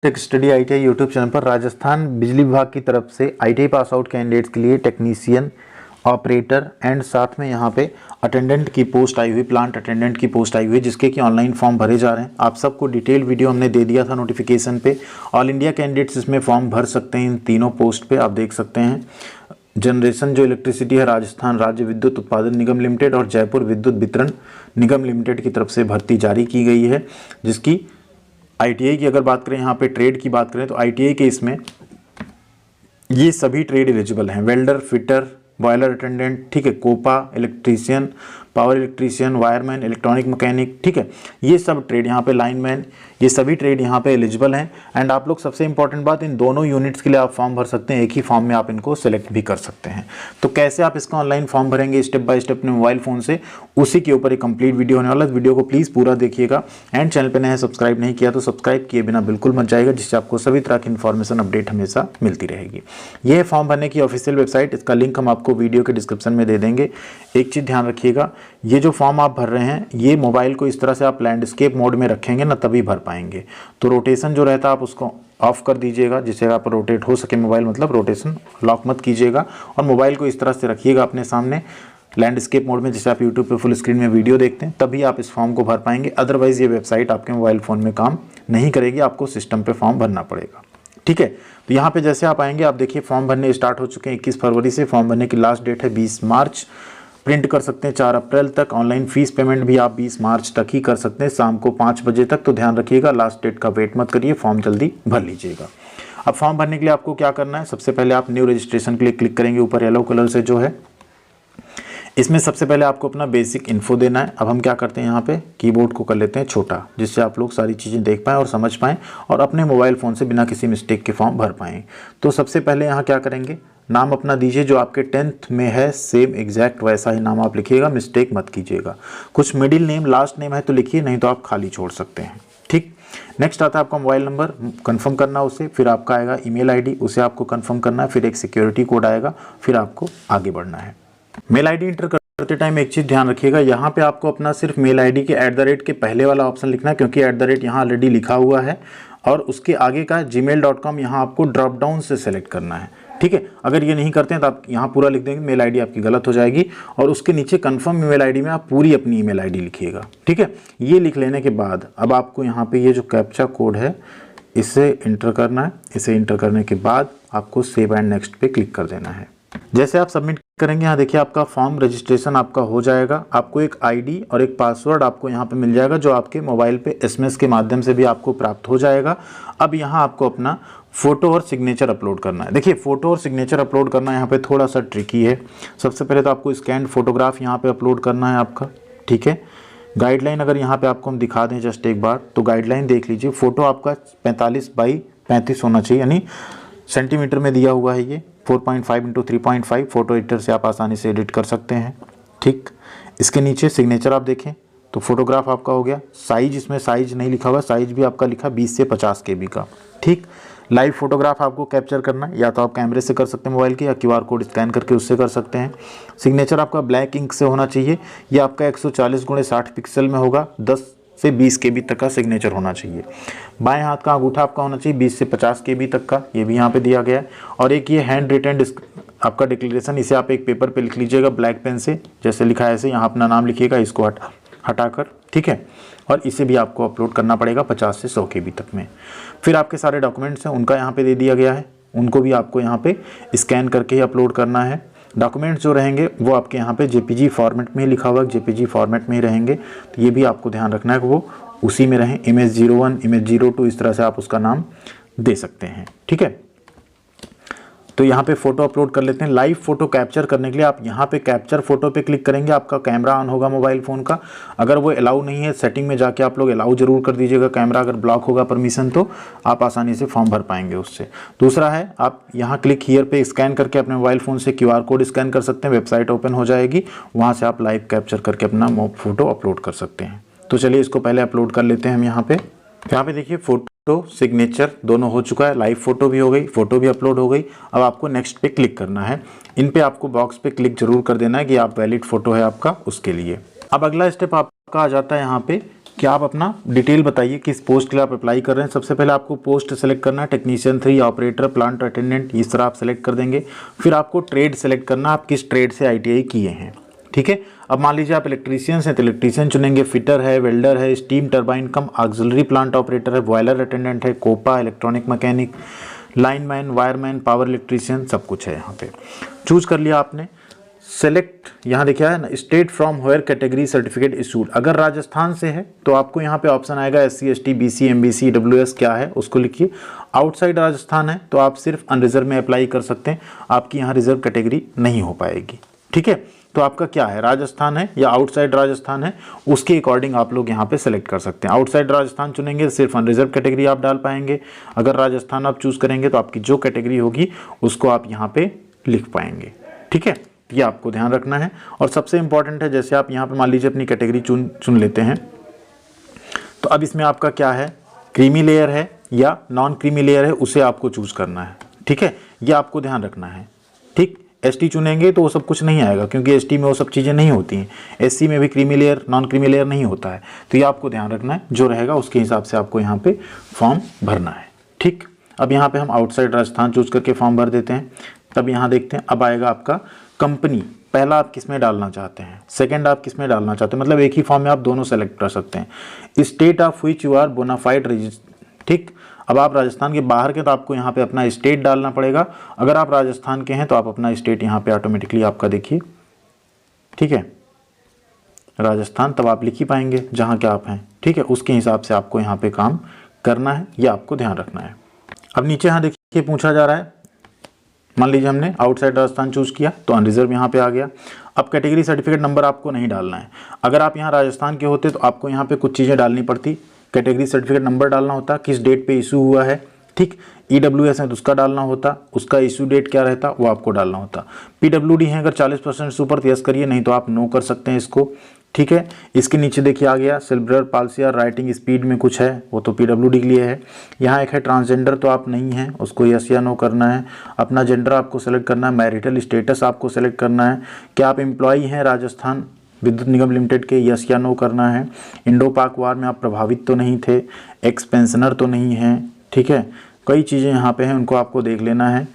Tech study ITI YouTube channel पर राजस्थान बिजली विभाग की तरफ से आईटीआई पास आउट कैंडिडेट्स के लिए टेक्नीशियन, ऑपरेटर एंड साथ में यहाँ पे अटेंडेंट की पोस्ट आई हुई, प्लांट अटेंडेंट की पोस्ट आई हुई, जिसके कि ऑनलाइन फॉर्म भरे जा रहे हैं। आप सबको डिटेल वीडियो हमने दे दिया था नोटिफिकेशन पे। ऑल इंडिया कैंडिडेट्स इसमें फॉर्म भर सकते हैं इन तीनों पोस्ट पे, आप देख सकते हैं। जनरेशन जो इलेक्ट्रिसिटी है, राजस्थान राज्य विद्युत उत्पादन निगम लिमिटेड और जयपुर विद्युत वितरण निगम लिमिटेड की तरफ से भर्ती जारी की गई है। जिसकी आईटीआई की अगर बात करें, यहाँ पे ट्रेड की बात करें तो आईटीआई के इसमें ये सभी ट्रेड एलिजिबल हैं। वेल्डर, फिटर, बॉयलर अटेंडेंट, ठीक है, COPA, electrician, power electrician, wireman, electronic mechanic, ठीक है, ये सब ट्रेड यहाँ पे, लाइनमैन, ये सभी ट्रेड यहाँ पे एलिजिबल हैं। एंड आप लोग सबसे इंपॉर्टेंट बात, इन दोनों यूनिट्स के लिए आप फॉर्म भर सकते हैं, एक ही फॉर्म में आप इनको सेलेक्ट भी कर सकते हैं। तो कैसे आप इसका ऑनलाइन फॉर्म भरेंगे स्टेप बाय स्टेप अपने मोबाइल फोन से, उसी के ऊपर एक कंप्लीट वीडियो होने वाला है। वीडियो को प्लीज़ पूरा देखिएगा एंड चैनल पर नए सब्सक्राइब नहीं किया तो सब्सक्राइब किए बिना बिल्कुल मत जाएगा, जिससे आपको सभी तरह की इन्फॉर्मेशन अपडेट हमेशा मिलती रहेगी। ये है फॉर्म भरने की ऑफिशियल वेबसाइट, इसका लिंक हम आपको वीडियो के डिस्क्रिप्शन में दे देंगे। एक चीज़ ध्यान रखिएगा, ये जो फॉर्म आप भर रहे हैं, ये मोबाइल को इस तरह से आप लैंडस्केप मोड में रखेंगे ना, तभी भर पाएंगे। तो रोटेशन जो रहता है आप उसको ऑफ कर दीजिएगा, जिससे आप रोटेट हो सके मोबाइल, मतलब रोटेशन लॉक मत कीजिएगा और मोबाइल को इस तरह से रखिएगा अपने सामने लैंडस्केप मोड में, जिसे आप यूट्यूब पे फुल स्क्रीन में वीडियो देखते हैं, तभी आप इस फॉर्म को भर पाएंगे। अदरवाइज ये वेबसाइट आपके मोबाइल फ़ोन में काम नहीं करेगी, आपको सिस्टम पे फॉर्म भरना पड़ेगा। ठीक है, तो यहाँ पे जैसे आप आएंगे, आप देखिए फॉर्म भरने स्टार्ट हो चुके हैं 21 फरवरी से। फॉर्म भरने की लास्ट डेट है 20 मार्च। प्रिंट कर सकते हैं 4 अप्रैल तक। ऑनलाइन फीस पेमेंट भी आप 20 मार्च तक ही कर सकते हैं, शाम को 5 बजे तक। तो ध्यान रखिएगा, लास्ट डेट का वेट मत करिए, फॉर्म जल्दी भर लीजिएगा। अब फॉर्म भरने के लिए आपको क्या करना है, सबसे पहले आप न्यू रजिस्ट्रेशन के लिए क्लिक करेंगे, ऊपर येलो कलर से जो है। इसमें सबसे पहले आपको अपना बेसिक इन्फो देना है। अब हम क्या करते हैं, यहाँ पे कीबोर्ड को कर लेते हैं छोटा, जिससे आप लोग सारी चीज़ें देख पाएँ और समझ पाएँ और अपने मोबाइल फ़ोन से बिना किसी मिस्टेक के फॉर्म भर पाएँ। तो सबसे पहले यहाँ क्या करेंगे, नाम अपना दीजिए, जो आपके 10th में है सेम एग्जैक्ट वैसा ही नाम आप लिखिएगा, मिस्टेक मत कीजिएगा। कुछ मिडिल नेम, लास्ट नेम है तो लिखिए, नहीं तो आप खाली छोड़ सकते हैं। ठीक, नेक्स्ट आता है आपका मोबाइल नंबर, कंफर्म करना उसे, फिर आपका आएगा ईमेल आईडी, उसे आपको कंफर्म करना है, फिर एक सिक्योरिटी कोड आएगा, फिर आपको आगे बढ़ना है। मेल आईडी इंटर करते टाइम एक चीज़ ध्यान रखिएगा, यहाँ पे आपको अपना सिर्फ मेल आईडी के @ के पहले वाला ऑप्शन लिखना है, क्योंकि @ यहाँ ऑलरेडी लिखा हुआ है, और उसके आगे का gmail.com यहाँ आपको ड्रॉप डाउन से सेलेक्ट करना है। ठीक है, अगर ये नहीं करते हैं तो आप यहाँ पूरा लिख देंगे, मेल आईडी आपकी गलत हो जाएगी, और उसके नीचे कंफर्म ईमेल आईडी में आप पूरी अपनी ईमेल आईडी लिखिएगा। ठीक है, ये लिख लेने के बाद अब आपको यहाँ पे ये जो कैप्चा कोड है इसे इंटर करना है। इसे इंटर करने के बाद आपको सेव एंड नेक्स्ट पे क्लिक कर देना है। जैसे आप सबमिट करेंगे, यहाँ देखिए आपका फॉर्म रजिस्ट्रेशन आपका हो जाएगा। आपको एक आईडी और एक पासवर्ड आपको यहाँ पे मिल जाएगा, जो आपके मोबाइल पे एसएमएस के माध्यम से भी आपको प्राप्त हो जाएगा। अब यहाँ आपको अपना फ़ोटो और सिग्नेचर अपलोड करना है। देखिए, फ़ोटो और सिग्नेचर अपलोड करना यहाँ पे थोड़ा सा ट्रिकी है। सबसे पहले तो आपको स्कैन फोटोग्राफ यहाँ पे अपलोड करना है आपका। ठीक है, गाइडलाइन अगर यहाँ पे आपको हम दिखा दें जस्ट एक बार, तो गाइडलाइन देख लीजिए। फ़ोटो आपका 45 बाई 35 होना चाहिए, यानी सेंटीमीटर में दिया हुआ है। ये 4.5 × 3.5 फोटो एडिटर से आप आसानी से एडिट कर सकते हैं। ठीक, इसके नीचे सिग्नेचर आप देखें तो फोटोग्राफ आपका हो गया। साइज, इसमें साइज नहीं लिखा हुआ, साइज भी आपका लिखा 20 से 50 KB का। ठीक, लाइव फोटोग्राफ आपको कैप्चर करना है, या तो आप कैमरे से कर सकते हैं मोबाइल के, या QR कोड स्कैन करके उससे कर सकते हैं। सिग्नेचर आपका ब्लैक इंक से होना चाहिए। ये आपका 140 × 60 पिक्सल में होगा। 10 से 20 KB तक का सिग्नेचर होना चाहिए। बाएं हाथ का अंगूठा आपका होना चाहिए 20 से 50 KB तक का, ये भी यहाँ पे दिया गया है। और एक ये हैंड रिटन आपका डिक्लेरेशन, इसे आप एक पेपर पे लिख लीजिएगा ब्लैक पेन से, जैसे लिखा है ऐसे। यहाँ अपना नाम लिखिएगा, इसको हटाकर। ठीक है, और इसे भी आपको अपलोड करना पड़ेगा 50 से 100 KB तक में। फिर आपके सारे डॉक्यूमेंट्स हैं, उनका यहाँ पे दे दिया गया है, उनको भी आपको यहाँ पे स्कैन करके ही अपलोड करना है। डॉक्यूमेंट्स जो रहेंगे वो आपके यहाँ पे JPG फॉर्मेट में ही लिखा हुआ है, JPG फॉर्मेट में ही रहेंगे। तो ये भी आपको ध्यान रखना है कि वो उसी में रहें। इमेज 01, इमेज 02, इस तरह से आप उसका नाम दे सकते हैं। ठीक है, तो यहाँ पे फ़ोटो अपलोड कर लेते हैं। लाइव फ़ोटो कैप्चर करने के लिए आप यहाँ पे कैप्चर फ़ोटो पे क्लिक करेंगे, आपका कैमरा ऑन होगा मोबाइल फ़ोन का। अगर वो अलाउ नहीं है, सेटिंग में जाके आप लोग अलाउ जरूर कर दीजिएगा। कैमरा अगर ब्लॉक होगा परमिशन, तो आप आसानी से फॉर्म भर पाएंगे उससे। दूसरा है, आप यहाँ क्लिक हियर पे स्कैन करके अपने मोबाइल फ़ोन से QR कोड स्कैन कर सकते हैं, वेबसाइट ओपन हो जाएगी, वहाँ से आप लाइव कैप्चर करके अपना फ़ोटो अपलोड कर सकते हैं। तो चलिए इसको पहले अपलोड कर लेते हैं हम यहाँ पे देखिए फ़ोटो सिग्नेचर दोनों हो चुका है, लाइव फ़ोटो भी हो गई, फ़ोटो भी अपलोड हो गई। अब आपको नेक्स्ट पे क्लिक करना है। इन पे आपको बॉक्स पे क्लिक जरूर कर देना है कि आप वैलिड फ़ोटो है आपका, उसके लिए। अब अगला स्टेप आपका आ जाता है यहाँ पे क्या आप अपना डिटेल बताइए किस पोस्ट के लिए आप अप्लाई कर रहे हैं। सबसे पहले आपको पोस्ट सेलेक्ट करना है, टेक्नीशियन 3, ऑपरेटर, प्लांट अटेंडेंट, इस तरह आप सेलेक्ट कर देंगे। फिर आपको ट्रेड सेलेक्ट करना, आप किस ट्रेड से ITI किए हैं, ठीक है। अब मान लीजिए आप इलेक्ट्रीशियन हैं तो इलेक्ट्रीशियन चुनेंगे, फिटर है, वेल्डर है, steam turbine cum auxiliary plant operator है, बॉयलर अटेंडेंट है, COPA, electronic mechanic, lineman, wireman, power electrician, सब कुछ है यहाँ पे। चूज कर लिया आपने। सेलेक्ट, यहाँ देखिए है ना, state from where category certificate issued. अगर राजस्थान से है तो आपको यहाँ पे ऑप्शन आएगा SC ST BC MBC WS क्या है उसको लिखिए। आउटसाइड राजस्थान है तो आप सिर्फ अनरिजर्व में अप्लाई कर सकते हैं, आपकी यहाँ रिजर्व कैटेगरी नहीं हो पाएगी, ठीक है। तो आपका क्या है, राजस्थान है या आउटसाइड राजस्थान है, उसके अकॉर्डिंग आप लोग यहाँ पे सेलेक्ट कर सकते हैं। आउटसाइड राजस्थान चुनेंगे सिर्फ अनरिजर्व कैटेगरी आप डाल पाएंगे। अगर राजस्थान आप चूज करेंगे तो आपकी जो कैटेगरी होगी उसको आप यहाँ पे लिख पाएंगे, ठीक है। ये आपको ध्यान रखना है। और सबसे इंपॉर्टेंट है, जैसे आप यहाँ पे मान लीजिए अपनी कैटेगरी चुन लेते हैं, तो अब इसमें आपका क्या है, क्रीमी लेयर है या नॉन क्रीमी लेयर है, उसे आपको चूज करना है, ठीक है। ये आपको ध्यान रखना है, ठीक। ST चुनेंगे तो वो सब कुछ नहीं आएगा, क्योंकि ST में वो सब चीज़ें नहीं होती हैं। SC में भी creamy layer non creamy layer नहीं होता है। तो ये आपको ध्यान रखना है, जो रहेगा उसके हिसाब से आपको यहाँ पे फॉर्म भरना है, ठीक। अब यहाँ पे हम आउटसाइड राजस्थान चूज करके फॉर्म भर देते हैं। तब यहाँ देखते हैं, अब आएगा आपका कंपनी। पहला आप किस में डालना चाहते हैं, सेकंड आप किस में डालना चाहते हैं, मतलब एक ही फॉर्म में आप दोनों सेलेक्ट कर सकते हैं। State of which you are bonafide register, ठीक। अब आप राजस्थान के बाहर के तो आपको यहाँ पे अपना स्टेट डालना पड़ेगा। अगर आप राजस्थान के हैं तो आप अपना स्टेट यहाँ पे ऑटोमेटिकली आपका देखिए, ठीक है, राजस्थान, तब आप लिख ही पाएंगे जहाँ क्या आप हैं, ठीक है। उसके हिसाब से आपको यहाँ पे काम करना है, ये आपको ध्यान रखना है। अब नीचे यहाँ देखिए पूछा जा रहा है, मान लीजिए हमने आउटसाइड राजस्थान चूज किया तो अनरिजर्व यहाँ पे आ गया। अब कैटेगरी सर्टिफिकेट नंबर आपको नहीं डालना है। अगर आप यहाँ राजस्थान के होते तो आपको यहाँ पे कुछ चीज़ें डालनी पड़ती, कैटेगरी सर्टिफिकेट नंबर डालना होता, किस डेट पे इशू हुआ है, ठीक। EWS है तो उसका डालना होता, उसका इशू डेट क्या रहता वो आपको डालना होता। PWD है अगर 40% से ऊपर तो यस करिए, नहीं तो आप नो कर सकते हैं इसको, ठीक है। इसके नीचे देखिए आ गया सिल्वर पाल्सी या राइटिंग स्पीड में कुछ है, वो तो PWD के लिए है। यहाँ एक है ट्रांसजेंडर, तो आप नहीं हैं, उसको यस या नो करना है। अपना जेंडर आपको सेलेक्ट करना है, मैरिटल स्टेटस आपको सेलेक्ट करना है, क्या आप एम्प्लॉई हैं राजस्थान विद्युत निगम लिमिटेड के, यस या नो करना है। इंडो पाक वार में आप प्रभावित तो नहीं थे, एक्स पेंशनर तो नहीं हैं, ठीक है। कई चीज़ें यहाँ पे हैं, उनको आपको देख लेना है।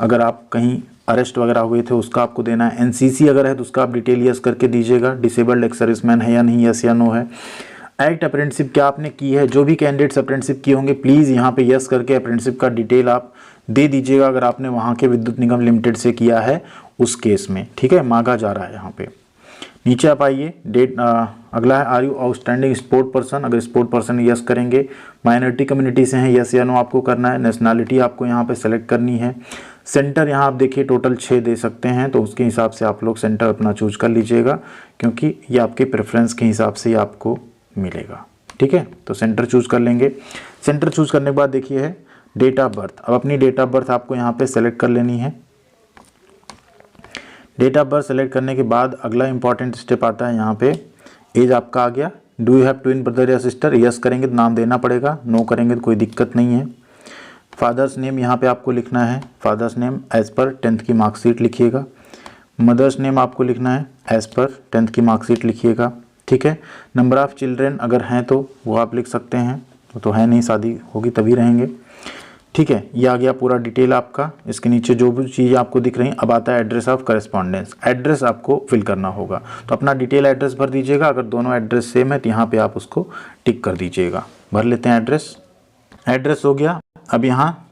अगर आप कहीं अरेस्ट वगैरह हुए थे उसका आपको देना है। NCC अगर है तो उसका आप डिटेल यस करके दीजिएगा। डिसेबल्ड एक्स सर्विसमैन है या नहीं, यस या नो है। एक्ट अप्रेंटिसशिप क्या आपने की है, जो भी कैंडिडेट्स अप्रेंटिसशिप किए होंगे प्लीज़ यहाँ पे यस करके अप्रेंटिसशिप का डिटेल आप दे दीजिएगा, अगर आपने वहाँ के विद्युत निगम लिमिटेड से किया है उस केस में, ठीक है। मांगा जा रहा है यहाँ पे। नीचे आप आइए, डेट अगला है, are you outstanding sport person, अगर स्पोर्ट पर्सन यस करेंगे। माइनॉरिटी कम्युनिटी से हैं, यस या नो आपको करना है। नेशनैलिटी आपको यहाँ पे सेलेक्ट करनी है। सेंटर यहाँ आप देखिए टोटल 6 दे सकते हैं, तो उसके हिसाब से आप लोग सेंटर अपना चूज कर लीजिएगा, क्योंकि ये आपके प्रेफरेंस के हिसाब से आपको मिलेगा, ठीक है। तो सेंटर चूज कर लेंगे। सेंटर चूज करने के बाद देखिए है डेट ऑफ बर्थ। अब अपनी डेट ऑफ बर्थ आपको यहाँ पे सेलेक्ट कर लेनी है। डेट ऑफ बर्थ सेलेक्ट करने के बाद अगला इंपॉर्टेंट स्टेप आता है, यहाँ पे एज आपका आ गया। Do you have twin brother या सिस्टर, यस करेंगे तो नाम देना पड़ेगा, नो करेंगे तो कोई दिक्कत नहीं है। फादर्स नेम यहाँ पे आपको लिखना है, father's name as per 10th की मार्कशीट लिखिएगा। मदर्स नेम आपको लिखना है एज पर 10th की मार्कशीट लिखिएगा, ठीक है। नंबर ऑफ़ चिल्ड्रेन अगर हैं तो वो आप लिख सकते हैं, तो है नहीं, शादी होगी तभी रहेंगे, ठीक है। ये आ गया पूरा डिटेल आपका। इसके नीचे जो भी चीज़ आपको दिख रही हैं, अब आता है एड्रेस ऑफ करेस्पॉन्डेंस। एड्रेस आपको फिल करना होगा, तो अपना डिटेल एड्रेस भर दीजिएगा। अगर दोनों एड्रेस सेम है तो यहाँ पे आप उसको टिक कर दीजिएगा। भर लेते हैं एड्रेस। एड्रेस हो गया। अब यहाँ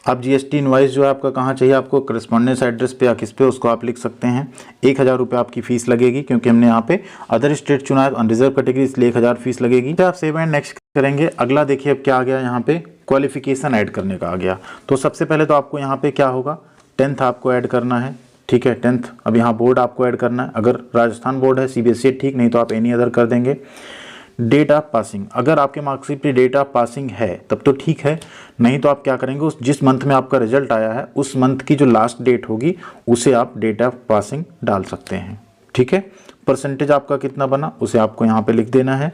आप GST इनवाइस जो है आपका कहाँ चाहिए, आपको करेस्पॉन्डेंस एड्रेस पे या किस पे, उसको आप लिख सकते हैं। 1000 रुपये आपकी फ़ीस लगेगी, क्योंकि हमने यहाँ पे अदर स्टेट चुना है, अनरिजर्व कैटेगरी, इसलिए 1000 फीस लगेगी। तो आप सेव एंड नेक्स्ट करेंगे। अगला देखिए अब क्या आ गया, यहाँ पे क्वालिफिकेशन ऐड करने का आ गया। तो सबसे पहले तो आपको यहाँ पे क्या होगा, 10th आपको ऐड करना है, ठीक है। 10th अब यहाँ बोर्ड आपको ऐड करना है। अगर राजस्थान बोर्ड है, CBSE ठीक, नहीं तो आप एनी अदर कर देंगे। डेट ऑफ पासिंग, अगर आपके मार्कशीट पे डेट ऑफ पासिंग है तब तो ठीक है, नहीं तो आप क्या करेंगे, उस जिस मंथ में आपका रिजल्ट आया है उस मंथ की जो लास्ट डेट होगी उसे आप डेट ऑफ पासिंग डाल सकते हैं, ठीक है। परसेंटेज आपका कितना बना उसे आपको यहाँ पे लिख देना है।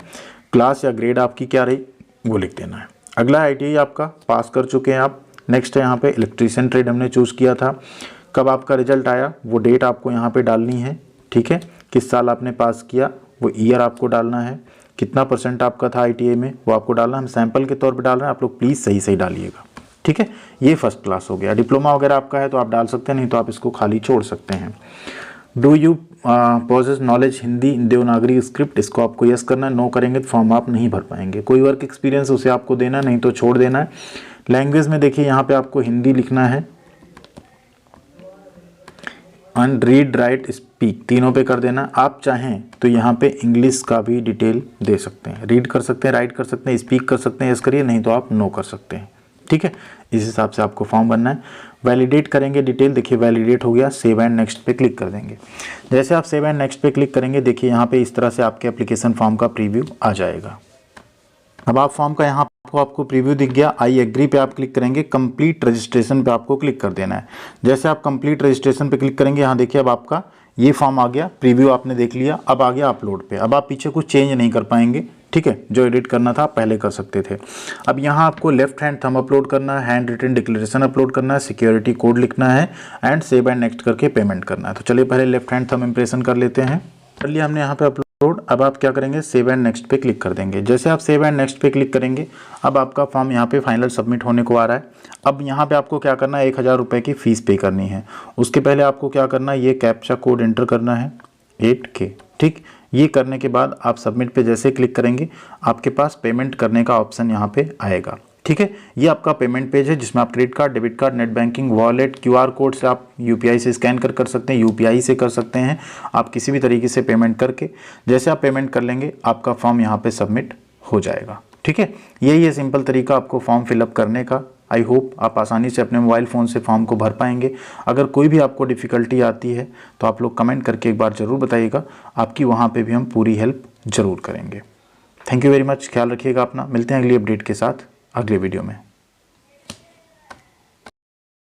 क्लास या ग्रेड आपकी क्या रही वो लिख देना है। अगला ITI आपका पास कर चुके हैं आप। नेक्स्ट है यहाँ पे इलेक्ट्रीशियन ट्रेड हमने चूज़ किया था। कब आपका रिजल्ट आया वो डेट आपको यहाँ पे डालनी है, ठीक है। किस साल आपने पास किया वो ईयर आपको डालना है। कितना % आपका था ITI में वो आपको डालना, हम सैंपल के तौर पे डाल रहे हैं, आप लोग प्लीज़ सही सही डालिएगा, ठीक है। ये फर्स्ट क्लास हो गया। डिप्लोमा वगैरह आपका है तो आप डाल सकते हैं, नहीं तो आप इसको खाली छोड़ सकते हैं। Do you possess knowledge Hindi Devanagari script, इसको आपको यस करना है, नो करेंगे तो फॉर्म आप नहीं भर पाएंगे। कोई वर्क एक्सपीरियंस उसे आपको देना, नहीं तो छोड़ देना है। लैंग्वेज में देखिए यहाँ पे आपको हिंदी लिखना है, एंड रीड राइट स्पीक तीनों पे कर देना। आप चाहें तो यहाँ पे इंग्लिश का भी डिटेल दे सकते हैं, रीड कर सकते हैं, राइट कर सकते हैं, स्पीक कर सकते हैं, यस करिए, नहीं तो आप नो कर सकते हैं, ठीक है। इस हिसाब से आपको फॉर्म बनना है। वैलिडेट करेंगे डिटेल, देखिए वैलिडेट हो गया, सेव एंड नेक्स्ट पे क्लिक कर देंगे। जैसे आप सेव एंड नेक्स्ट पे क्लिक करेंगे, देखिए यहाँ पे इस तरह से आपके एप्लीकेशन फॉर्म का प्रीव्यू आ जाएगा। अब आप फॉर्म का यहाँ आपको प्रीव्यू दिख गया, आई एग्री पे आप क्लिक करेंगे, कंप्लीट रजिस्ट्रेशन पे आपको क्लिक कर देना है। जैसे आप कंप्लीट रजिस्ट्रेशन पे क्लिक करेंगे, यहाँ देखिए अब आपका ये फॉर्म आ गया, प्रीव्यू आपने देख लिया, अब आ गया अपलोड पे। अब आप पीछे कुछ चेंज नहीं कर पाएंगे, ठीक है, जो एडिट करना था पहले कर सकते थे। अब यहाँ आपको लेफ्ट हैंड थंब अपलोड करना है, हैंड रिटन डिक्लेरेशन अपलोड करना है, सिक्योरिटी कोड लिखना है एंड सेव एंड नेक्स्ट करके पेमेंट करना है। तो चलिए पहले लेफ्ट हैंड थंब इंप्रेशन कर लेते हैं। कर लिया हमने यहाँ पे अपलोड। अब आप क्या करेंगे, सेव एंड नेक्स्ट पे क्लिक कर देंगे। जैसे आप सेव एंड नेक्स्ट पे क्लिक करेंगे, अब आपका फॉर्म यहाँ पे फाइनल सबमिट होने को आ रहा है। अब यहाँ पे आपको क्या करना है, 1000 रुपये की फ़ीस पे करनी है। उसके पहले आपको क्या करना है, ये कैप्चा कोड एंटर करना है 8K, ठीक। ये करने के बाद आप सबमिट पे जैसे क्लिक करेंगे, आपके पास पेमेंट करने का ऑप्शन यहाँ पे आएगा, ठीक है। ये आपका पेमेंट पेज है जिसमें आप credit card, debit card, net banking, wallet, QR code से आप UPI से स्कैन कर सकते हैं, UPI से कर सकते हैं, आप किसी भी तरीके से पेमेंट करके। जैसे आप पेमेंट कर लेंगे, आपका फॉर्म यहाँ पे सबमिट हो जाएगा, ठीक है। यही है सिंपल तरीका आपको फॉर्म फिलअप करने का। आई होप आप आसानी से अपने मोबाइल फ़ोन से फॉर्म को भर पाएंगे। अगर कोई भी आपको डिफ़िकल्टी आती है तो आप लोग कमेंट करके एक बार ज़रूर बताइएगा, आपकी वहाँ पे भी हम पूरी हेल्प ज़रूर करेंगे। थैंक यू वेरी मच, ख्याल रखिएगा अपना। मिलते हैं अगली अपडेट के साथ अगले वीडियो में।